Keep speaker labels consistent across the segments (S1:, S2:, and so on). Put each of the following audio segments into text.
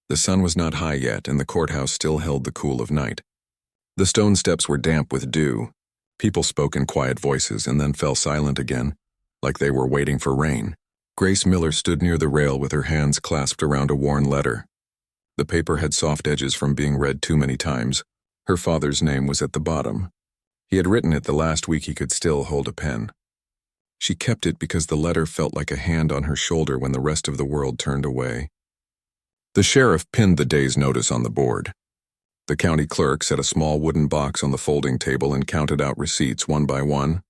S1: The sun was not high yet, and the courthouse still held the cool of night. The stone steps were damp with dew. People spoke in quiet voices and then fell silent again, like they were waiting for rain. Grace Miller stood near the rail with her hands clasped around a worn letter. The paper had soft edges from being read too many times. Her father's name was at the bottom. He had written it the last week he could still hold a pen. She kept it because the letter felt like a hand on her shoulder when the rest of the world turned away. The sheriff pinned the day's notice on the board. The county clerk set a small wooden box on the folding table and counted out receipts one by one.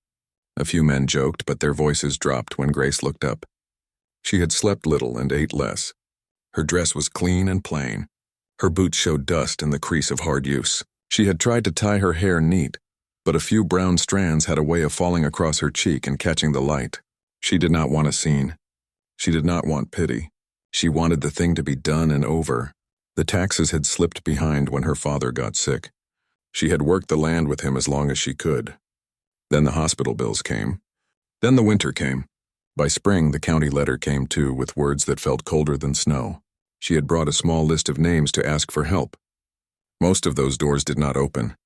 S1: A few men joked, but their voices dropped when Grace looked up. She had slept little and ate less. Her dress was clean and plain. Her boots showed dust and the crease of hard use. She had tried to tie her hair neat, but a few brown strands had a way of falling across her cheek and catching the light. She did not want a scene. She did not want pity. She wanted the thing to be done and over. The taxes had slipped behind when her father got sick. She had worked the land with him as long as she could. Then the hospital bills came. Then the winter came. By spring, the county letter came too, with words that felt colder than snow. She had brought a small list of names to ask for help. Most of those doors did not open.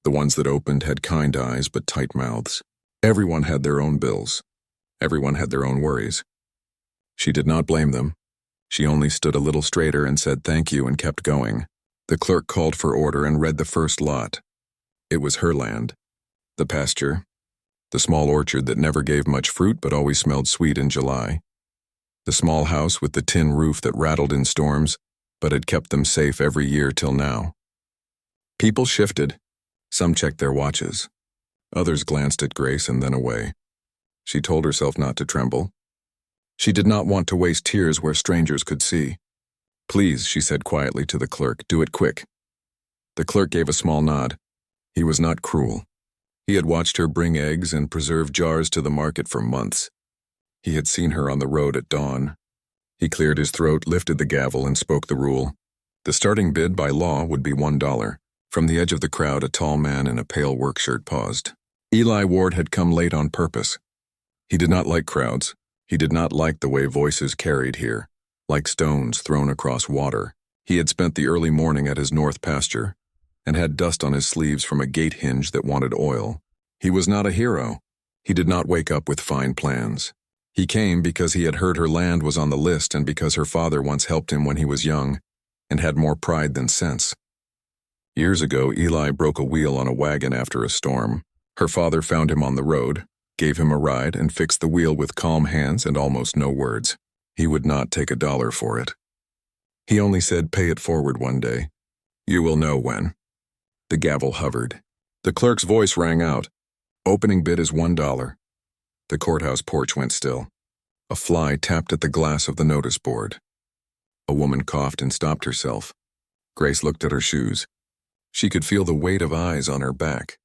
S1: The ones that opened had kind eyes but tight mouths. Everyone had their own bills. Everyone had their own worries. She did not blame them. She only stood a little straighter and said thank you and kept going. The clerk called for order and read the first lot. It was her land. The pasture. The small orchard that never gave much fruit but always smelled sweet in July. The small house with the tin roof that rattled in storms but had kept them safe every year till now. People shifted. Some checked their watches. Others glanced at Grace and then away. She told herself not to tremble. She did not want to waste tears where strangers could see. Please, she said quietly to the clerk, do it quick. The clerk gave a small nod. He was not cruel. He had watched her bring eggs and preserve jars to the market for months. He had seen her on the road at dawn. He cleared his throat, lifted the gavel, and spoke the rule. The starting bid by law would be $1. From the edge of the crowd, a tall man in a pale work shirt paused. Eli Ward had come late on purpose. He did not like crowds. He did not like the way voices carried here, like stones thrown across water. He had spent the early morning at his north pasture and had dust on his sleeves from a gate hinge that wanted oil. He was not a hero. He did not wake up with fine plans. He came because he had heard her land was on the list and because her father once helped him when he was young and had more pride than sense. Years ago, Eli broke a wheel on a wagon after a storm. Her father found him on the road, gave him a ride, and fixed the wheel with calm hands and almost no words. He would not take $1 for it. He only said, pay it forward one day. You will know when. The gavel hovered. The clerk's voice rang out. Opening bid is $1. The courthouse porch went still. A fly tapped at the glass of the notice board. A woman coughed and stopped herself. Grace looked at her shoes. She could feel the weight of eyes on her back.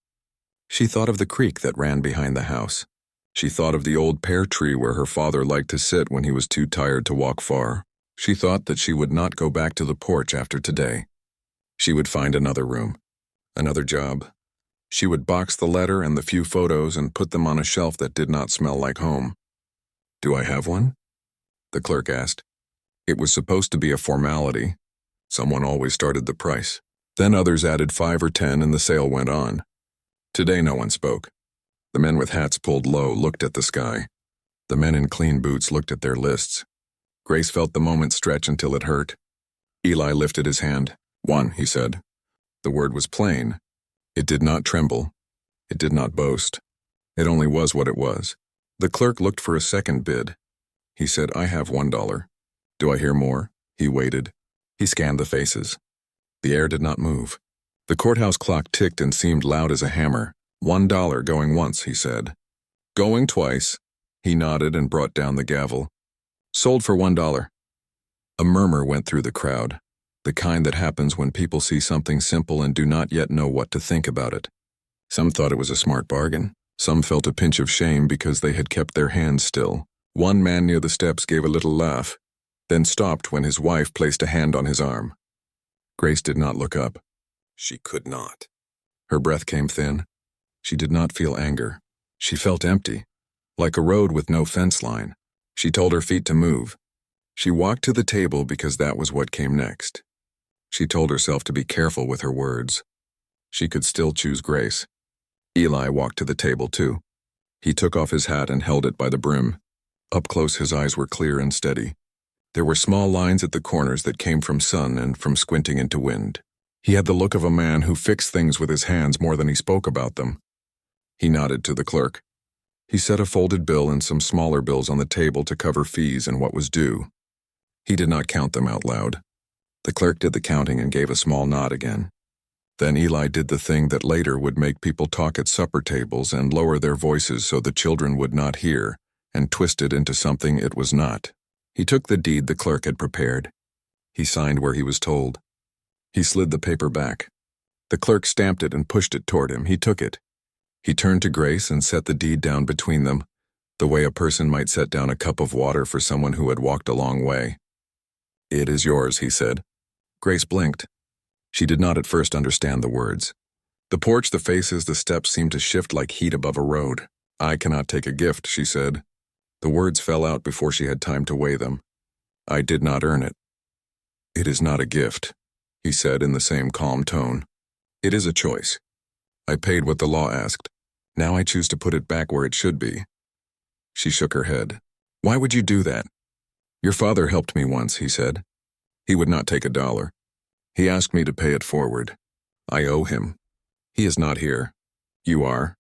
S1: She thought of the creek that ran behind the house. She thought of the old pear tree where her father liked to sit when he was too tired to walk far. She thought that she would not go back to the porch after today. She would find another room, another job. She would box the letter and the few photos and put them on a shelf that did not smell like home. Do I have one? The clerk asked. It was supposed to be a formality. Someone always started the price. Then others added 5 or 10 and the sale went on. Today no one spoke. The men with hats pulled low looked at the sky. The men in clean boots looked at their lists. Grace felt the moment stretch until it hurt. Eli lifted his hand. 1, he said. The word was plain. It did not tremble. It did not boast. It only was what it was. The clerk looked for a second bid. He said, I have $1. Do I hear more? He waited. He scanned the faces. The air did not move. The courthouse clock ticked and seemed loud as a hammer. $1 going once, he said. Going twice. He nodded and brought down the gavel. Sold for $1. A murmur went through the crowd, the kind that happens when people see something simple and do not yet know what to think about it. Some thought it was a smart bargain. Some felt a pinch of shame because they had kept their hands still. One man near the steps gave a little laugh, then stopped when his wife placed a hand on his arm. Grace did not look up. She could not. Her breath came thin. She did not feel anger. She felt empty, like a road with no fence line. She told her feet to move. She walked to the table because that was what came next. She told herself to be careful with her words. She could still choose Grace. Eli walked to the table, too. He took off his hat and held it by the brim. Up close, his eyes were clear and steady. There were small lines at the corners that came from sun and from squinting into wind. He had the look of a man who fixed things with his hands more than he spoke about them. He nodded to the clerk. He set a folded bill and some smaller bills on the table to cover fees and what was due. He did not count them out loud. The clerk did the counting and gave a small nod again. Then Eli did the thing that later would make people talk at supper tables and lower their voices so the children would not hear, and twist it into something it was not. He took the deed the clerk had prepared. He signed where he was told. He slid the paper back. The clerk stamped it and pushed it toward him. He took it. He turned to Grace and set the deed down between them, the way a person might set down a cup of water for someone who had walked a long way. "It is yours," he said. Grace blinked. She did not at first understand the words. The porch, the faces, the steps seemed to shift like heat above a road. "I cannot take a gift," she said. The words fell out before she had time to weigh them. "I did not earn it." "It is not a gift," he said in the same calm tone. "It is a choice. I paid what the law asked. Now I choose to put it back where it should be." She shook her head. "Why would you do that?" "Your father helped me once," he said. "He would not take $1. He asked me to pay it forward. I owe him. He is not here. You are."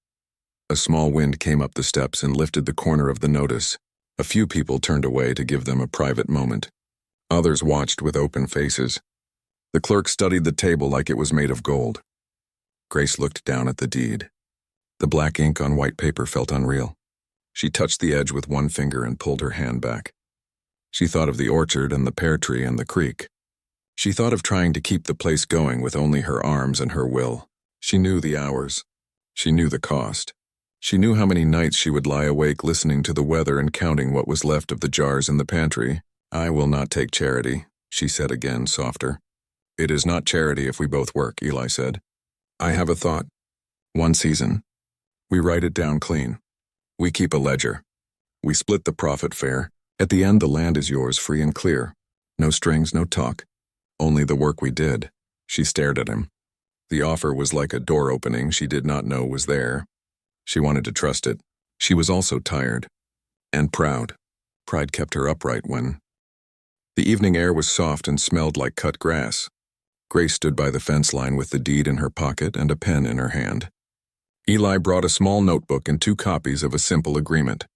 S1: A small wind came up the steps and lifted the corner of the notice. A few people turned away to give them a private moment. Others watched with open faces. The clerk studied the table like it was made of gold. Grace looked down at the deed. The black ink on white paper felt unreal. She touched the edge with one finger and pulled her hand back. She thought of the orchard and the pear tree and the creek. She thought of trying to keep the place going with only her arms and her will. She knew the hours. She knew the cost. She knew how many nights she would lie awake listening to the weather and counting what was left of the jars in the pantry. "I will not take charity," she said again, softer. "It is not charity if we both work," Eli said. "I have a thought. One season. We write it down clean. We keep a ledger. We split the profit fair. At the end, the land is yours, free and clear. No strings, no talk. Only the work we did." She stared at him. The offer was like a door opening she did not know was there. She wanted to trust it. She was also tired. And proud. Pride kept her upright when... The evening air was soft and smelled like cut grass. Grace stood by the fence line with the deed in her pocket and a pen in her hand. Eli brought a small notebook and 2 copies of a simple agreement.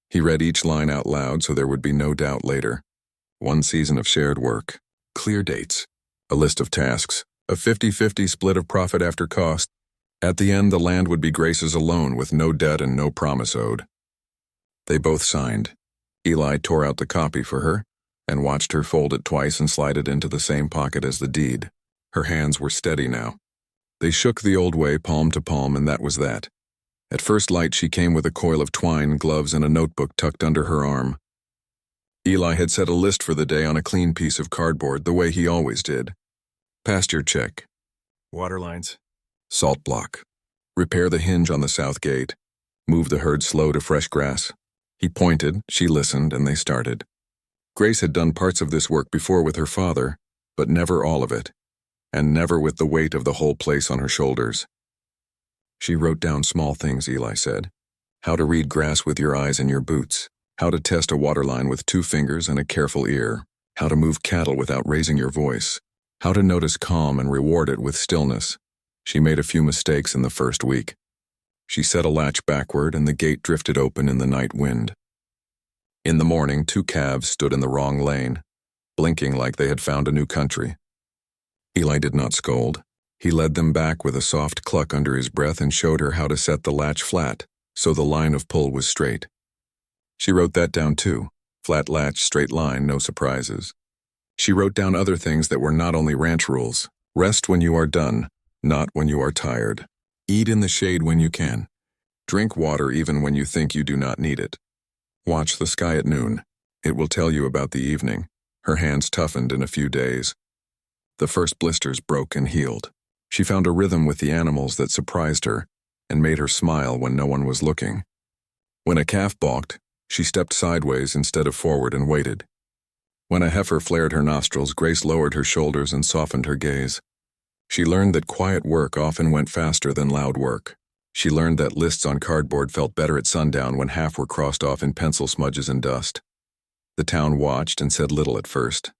S1: He read each line out loud so there would be no doubt later. 1 season of shared work. Clear dates. A list of tasks. A 50-50 split of profit after cost. At the end, the land would be Grace's alone with no debt and no promise owed. They both signed. Eli tore out the copy for her and watched her fold it twice and slide it into the same pocket as the deed. Her hands were steady now. They shook the old way, palm to palm, and that was that. At first light, she came with a coil of twine, gloves, and a notebook tucked under her arm. Eli had set a list for the day on a clean piece of cardboard, the way he always did. Pasture check. Water lines. Salt block. Repair the hinge on the south gate. Move the herd slow to fresh grass. He pointed, she listened, and they started. Grace had done parts of this work before with her father, but never all of it, and never with the weight of the whole place on her shoulders. She wrote down small things, Eli said. How to read grass with your eyes and your boots. How to test a water line with 2 fingers and a careful ear. How to move cattle without raising your voice. How to notice calm and reward it with stillness. She made a few mistakes in the first week. She set a latch backward and the gate drifted open in the night wind. In the morning, 2 calves stood in the wrong lane, blinking like they had found a new country. Eli did not scold. He led them back with a soft cluck under his breath and showed her how to set the latch flat, so the line of pull was straight. She wrote that down too. Flat latch, straight line, no surprises. She wrote down other things that were not only ranch rules. Rest when you are done, not when you are tired. Eat in the shade when you can. Drink water even when you think you do not need it. Watch the sky at noon. It will tell you about the evening. Her hands toughened in a few days. The first blisters broke and healed. She found a rhythm with the animals that surprised her and made her smile when no one was looking. When a calf balked, she stepped sideways instead of forward and waited. When a heifer flared her nostrils, Grace lowered her shoulders and softened her gaze. She learned that quiet work often went faster than loud work. She learned that lists on cardboard felt better at sundown when half were crossed off in pencil smudges and dust. The town watched and said little at first.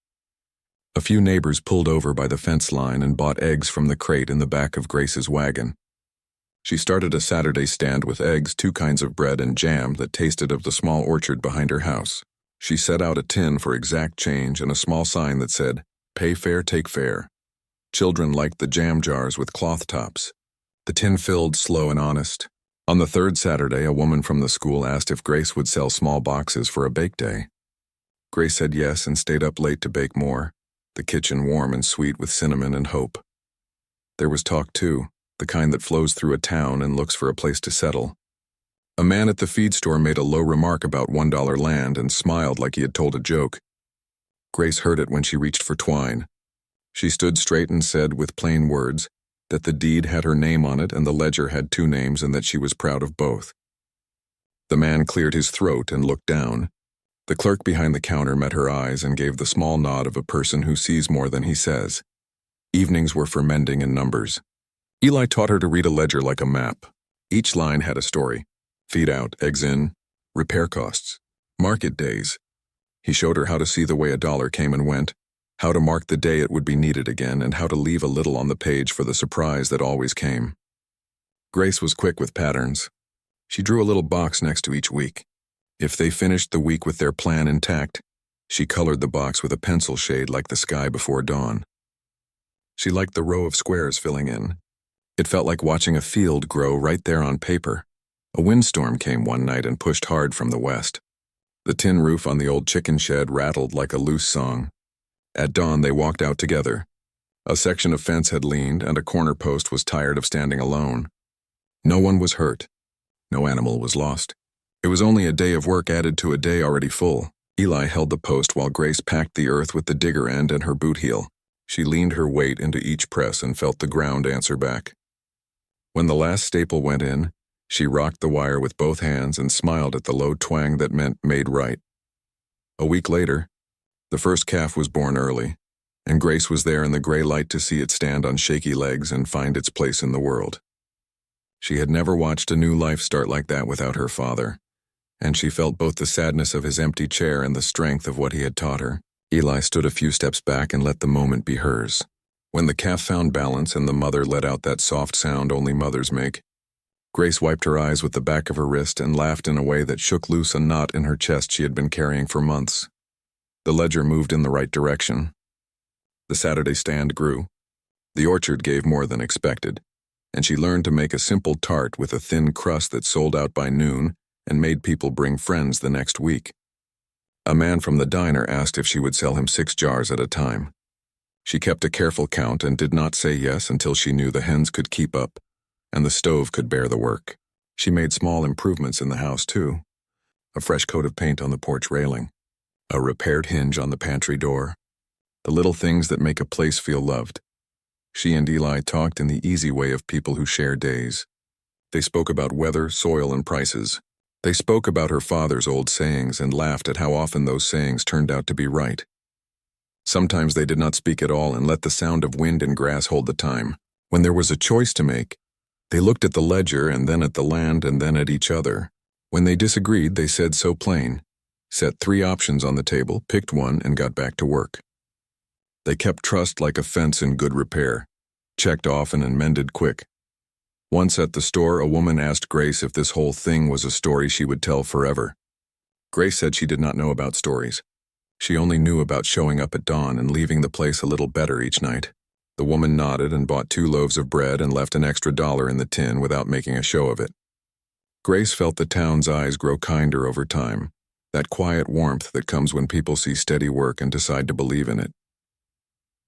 S1: A few neighbors pulled over by the fence line and bought eggs from the crate in the back of Grace's wagon. She started a Saturday stand with eggs, 2 kinds of bread, and jam that tasted of the small orchard behind her house. She set out a tin for exact change and a small sign that said, "Pay fair, take fair." Children liked the jam jars with cloth tops. The tin filled slow and honest. On the 3rd Saturday, a woman from the school asked if Grace would sell small boxes for a bake day. Grace said yes and stayed up late to bake more, the kitchen warm and sweet with cinnamon and hope. There was talk too, the kind that flows through a town and looks for a place to settle. A man at the feed store made a low remark about $1 land and smiled like he had told a joke. Grace heard it when she reached for twine. She stood straight and said with plain words that the deed had her name on it and the ledger had 2 names and that she was proud of both. The man cleared his throat and looked down. The clerk behind the counter met her eyes and gave the small nod of a person who sees more than he says. Evenings were for mending and numbers. Eli taught her to read a ledger like a map. Each line had a story. Feed out, eggs in, repair costs, market days. He showed her how to see the way a dollar came and went, how to mark the day it would be needed again, and how to leave a little on the page for the surprise that always came. Grace was quick with patterns. She drew a little box next to each week. If they finished the week with their plan intact, she colored the box with a pencil shade like the sky before dawn. She liked the row of squares filling in. It felt like watching a field grow right there on paper. A windstorm came one night and pushed hard from the west. The tin roof on the old chicken shed rattled like a loose song. At dawn, they walked out together. A section of fence had leaned, and a corner post was tired of standing alone. No one was hurt. No animal was lost. It was only a day of work added to a day already full. Eli held the post while Grace packed the earth with the digger end and her boot heel. She leaned her weight into each press and felt the ground answer back. When the last staple went in, she rocked the wire with both hands and smiled at the low twang that meant made right. A week later, the first calf was born early, and Grace was there in the gray light to see it stand on shaky legs and find its place in the world. She had never watched a new life start like that without her father, and she felt both the sadness of his empty chair and the strength of what he had taught her. Eli stood a few steps back and let the moment be hers. When the calf found balance and the mother let out that soft sound only mothers make, Grace wiped her eyes with the back of her wrist and laughed in a way that shook loose a knot in her chest she had been carrying for months. The ledger moved in the right direction. The Saturday stand grew. The orchard gave more than expected, and she learned to make a simple tart with a thin crust that sold out by noon and made people bring friends the next week. A man from the diner asked if she would sell him 6 jars at a time. She kept a careful count and did not say yes until she knew the hens could keep up and the stove could bear the work. She made small improvements in the house, too. A fresh coat of paint on the porch railing, a repaired hinge on the pantry door, the little things that make a place feel loved. She and Eli talked in the easy way of people who share days. They spoke about weather, soil, and prices. They spoke about her father's old sayings and laughed at how often those sayings turned out to be right. Sometimes they did not speak at all and let the sound of wind and grass hold the time. When there was a choice to make, they looked at the ledger and then at the land and then at each other. When they disagreed, they said so plain, set 3 options on the table, picked one, and got back to work. They kept trust like a fence in good repair, checked often and mended quick. Once at the store, a woman asked Grace if this whole thing was a story she would tell forever. Grace said she did not know about stories. She only knew about showing up at dawn and leaving the place a little better each night. The woman nodded and bought 2 loaves of bread and left an extra $1 in the tin without making a show of it. Grace felt the town's eyes grow kinder over time, that quiet warmth that comes when people see steady work and decide to believe in it.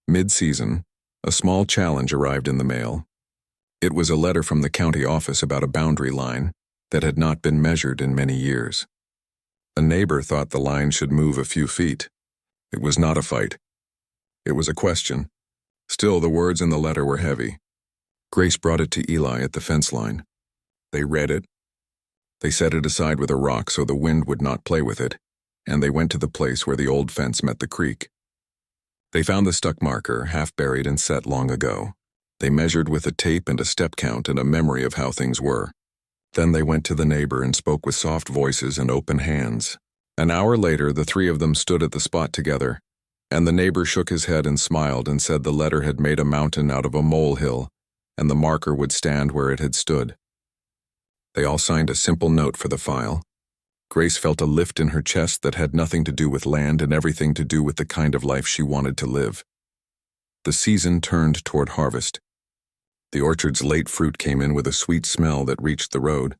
S1: Mid-season, a small challenge arrived in the mail. It was a letter from the county office about a boundary line that had not been measured in many years. A neighbor thought the line should move a few feet. It was not a fight. It was a question. Still, the words in the letter were heavy. Grace brought it to Eli at the fence line. They read it. They set it aside with a rock so the wind would not play with it. and they went to the place where the old fence met the creek. They found the stuck marker, half buried and set long ago. They measured with a tape and a step count and a memory of how things were. Then they went to the neighbor and spoke with soft voices and open hands. An hour later, the three of them stood at the spot together, and the neighbor shook his head and smiled and said the letter had made a mountain out of a molehill, and the marker would stand where it had stood. They all signed a simple note for the file. Grace felt a lift in her chest that had nothing to do with land and everything to do with the kind of life she wanted to live. The season turned toward harvest. The orchard's late fruit came in with a sweet smell that reached the road.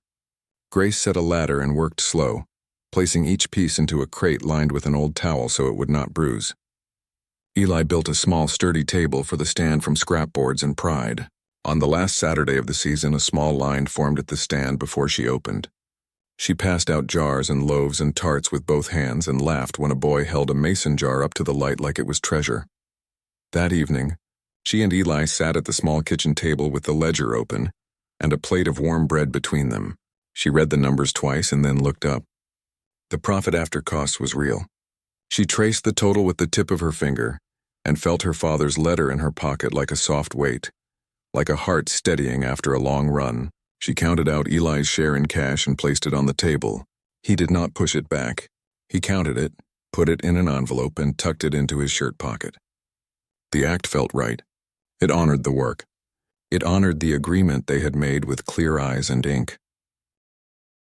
S1: Grace set a ladder and worked slow, placing each piece into a crate lined with an old towel so it would not bruise. Eli built a small, sturdy table for the stand from scrap boards and pride. On the last Saturday of the season, a small line formed at the stand before she opened. She passed out jars and loaves and tarts with both hands and laughed when a boy held a mason jar up to the light like it was treasure. That evening, she and Eli sat at the small kitchen table with the ledger open and a plate of warm bread between them. She read the numbers twice and then looked up. The profit after costs was real. She traced the total with the tip of her finger and felt her father's letter in her pocket like a soft weight, like a heart steadying after a long run. She counted out Eli's share in cash and placed it on the table. He did not push it back. He counted it, put it in an envelope, and tucked it into his shirt pocket. The act felt right. It honored the work. It honored the agreement they had made with clear eyes and ink.